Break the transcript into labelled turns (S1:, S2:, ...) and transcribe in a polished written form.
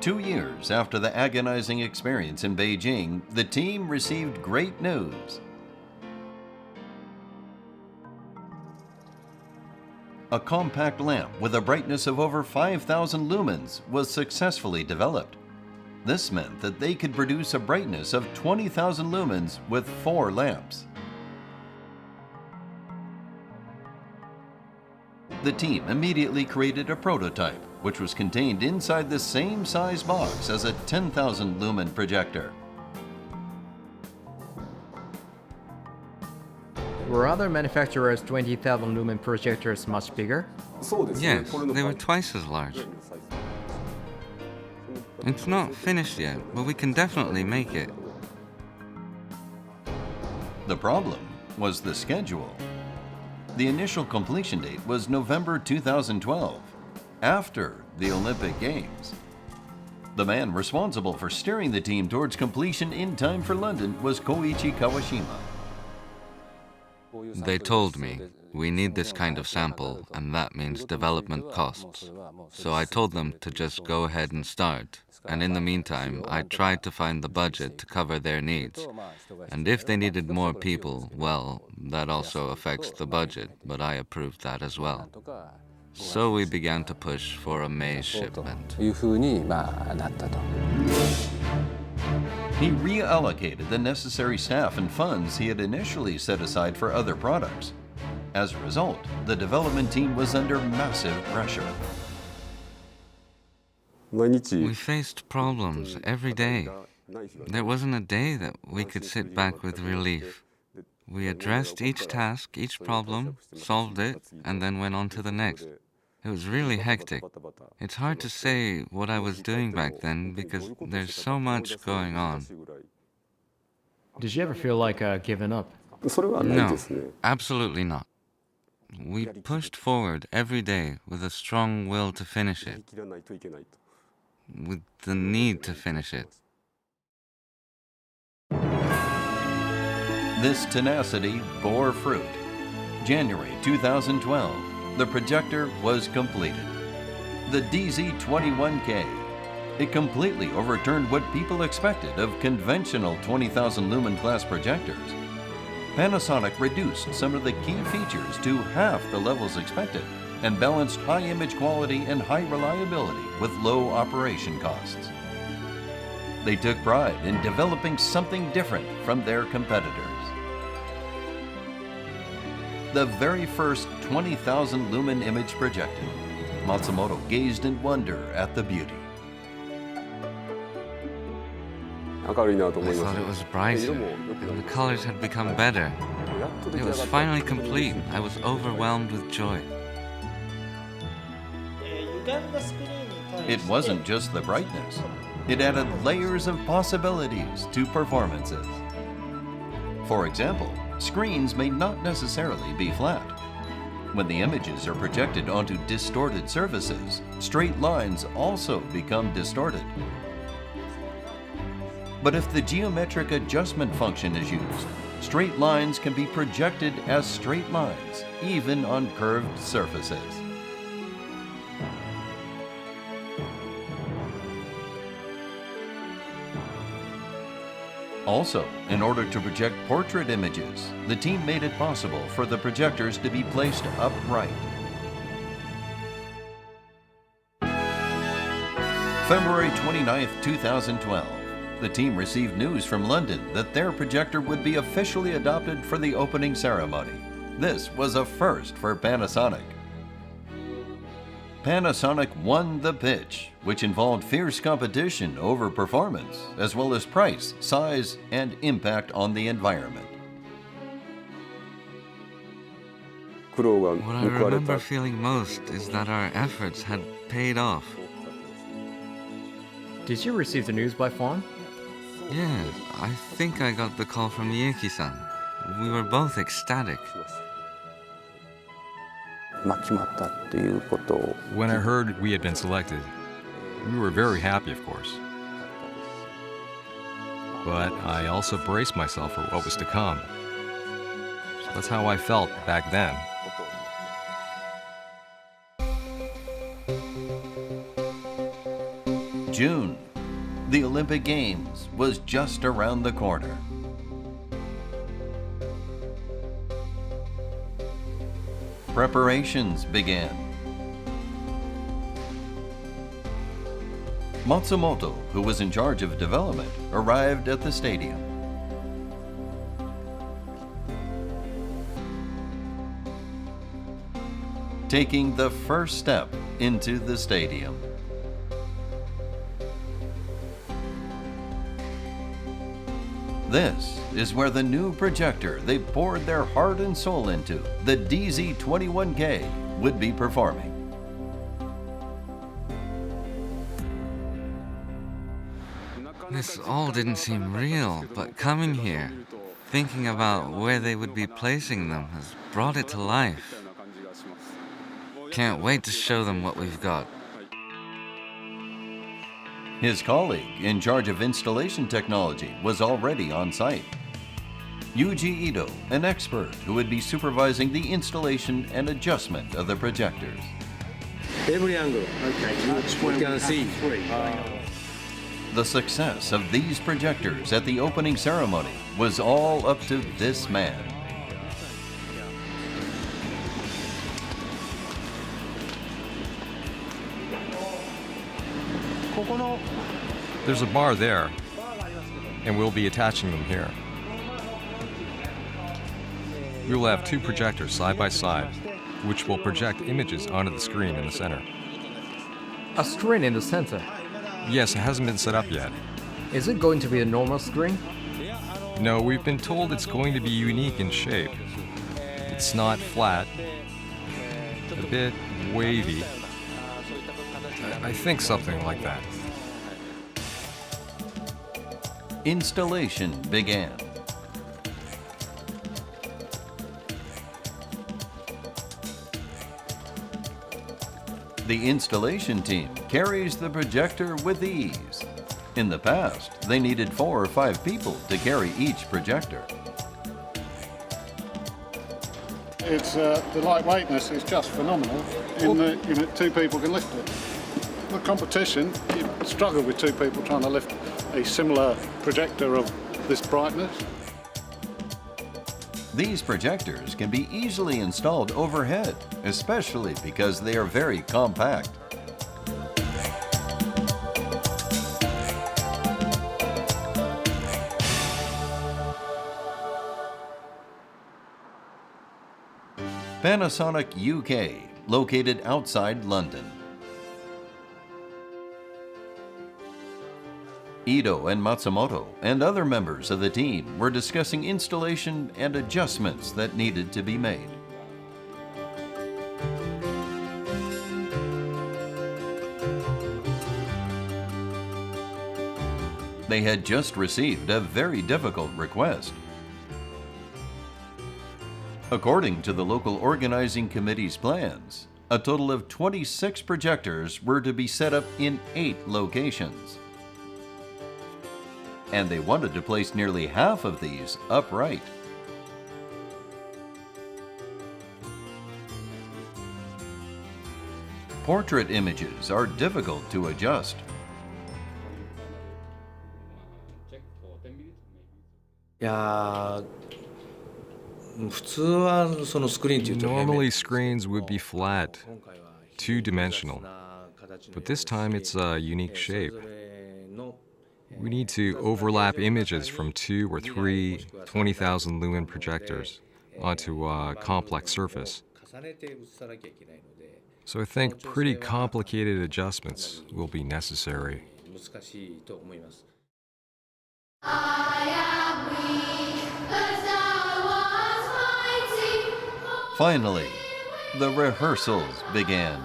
S1: 2 years after the agonizing experience in Beijing, the team received great news. A compact lamp with a brightness of over 5,000 lumens was successfully developed. This meant that they could produce a brightness of 20,000 lumens with 4 lamps. The team immediately created a prototype, which was contained inside the same size box as a 10,000 lumen projector.
S2: Were other manufacturers' 20,000 lumen projectors much bigger?
S3: Yes, they were twice as large. It's not finished yet, but we can definitely make it.
S1: The problem was the schedule. The initial completion date was November 2012, after the Olympic Games. The man responsible for steering the team towards completion in time for London was Koichi Kawashima.
S3: They told me, we need this kind of sample, and that means development costs. So I told them to just go ahead and start. And in the meantime, I tried to find the budget to cover their needs. And if they needed more people, well, that also affects the budget, but I approved that as well. So we began to push for a May shipment.
S1: He reallocated the necessary staff and funds he had initially set aside for other products. As a result, the development team was under massive pressure.
S3: We faced problems every day. There wasn't a day that we could sit back with relief. We addressed each task, each problem, solved it, and then went on to the next. It was really hectic. It's hard to say what I was doing back then because there's so much going on.
S2: Did you ever feel like giving up?
S3: No, absolutely not. We pushed forward every day with a strong will to finish it, with the need to finish it.
S1: This tenacity bore fruit. January 2012, the projector was completed. The DZ21K. It completely overturned what people expected of conventional 20,000 lumen class projectors. Panasonic reduced some of the key features to half the levels expected and balanced high image quality and high reliability with low operation costs. They took pride in developing something different from their competitors. The very first 20,000 lumen image projector, Matsumoto gazed in wonder at the beauty.
S3: I thought it was brighter, and the colors had become better. It was finally complete. I was overwhelmed with joy.
S1: It wasn't just the brightness. It added layers of possibilities to performances. For example, screens may not necessarily be flat. When the images are projected onto distorted surfaces, straight lines also become distorted. But if the geometric adjustment function is used, straight lines can be projected as straight lines, even on curved surfaces. Also, in order to project portrait images, the team made it possible for the projectors to be placed upright. February 29, 2012, the team received news from London that their projector would be officially adopted for the opening ceremony. This was a first for Panasonic. Panasonic won the pitch, which involved fierce competition over performance, as well as price, size, and impact on the environment.
S3: What I remember feeling most is that our efforts had paid off.
S2: Did you receive the news by phone?
S3: Yes, I think I got the call from Yuki-san. We were both ecstatic.
S4: When I heard we had been selected, we were very happy, of course. But I also braced myself for what was to come. So that's how I felt back then.
S1: June. The Olympic Games was just around the corner. Preparations began. Matsumoto, who was in charge of development, arrived at the stadium. Taking the first step into the stadium. This is where the new projector they poured their heart and soul into, the DZ21K, would be performing.
S3: This all didn't seem real, but coming here, thinking about where they would be placing them has brought it to life. Can't wait to show them what we've got.
S1: His colleague in charge of installation technology was already on site. Yuji Ito, an expert who would be supervising the installation and adjustment of the projectors.
S5: Every angle, okay, you can see.
S1: The success of these projectors at the opening ceremony was all up to this man.
S4: There's a bar there, and we'll be attaching them here. We will have two projectors side by side, which will project images onto the screen in the center.
S2: A screen in the center.
S4: Yes, it hasn't been set up yet.
S2: Is it going to be a normal screen?
S4: No, we've been told it's going to be unique in shape. It's not flat, a bit wavy. I think something like that.
S1: Installation began. The installation team carries the projector with ease. In the past, they needed 4 or 5 people to carry each projector.
S6: It's the lightweightness is just phenomenal. In that 2 people can lift it. The competition, you struggle with 2 people trying to lift a similar projector of this brightness.
S1: These projectors can be easily installed overhead, especially because they are very compact. Panasonic UK, located outside London. Ito and Matsumoto and other members of the team were discussing installation and adjustments that needed to be made. They had just received a very difficult request. According to the local organizing committee's plans, a total of 26 projectors were to be set up in 8 locations. And they wanted to place nearly half of these upright. Portrait images are difficult to adjust.
S4: Normally screens would be flat, two-dimensional, but this time it's a unique shape. We need to overlap images from 2 or 3 20,000 lumen projectors onto a complex surface. So I think pretty complicated adjustments will be necessary.
S1: Finally, the rehearsals began.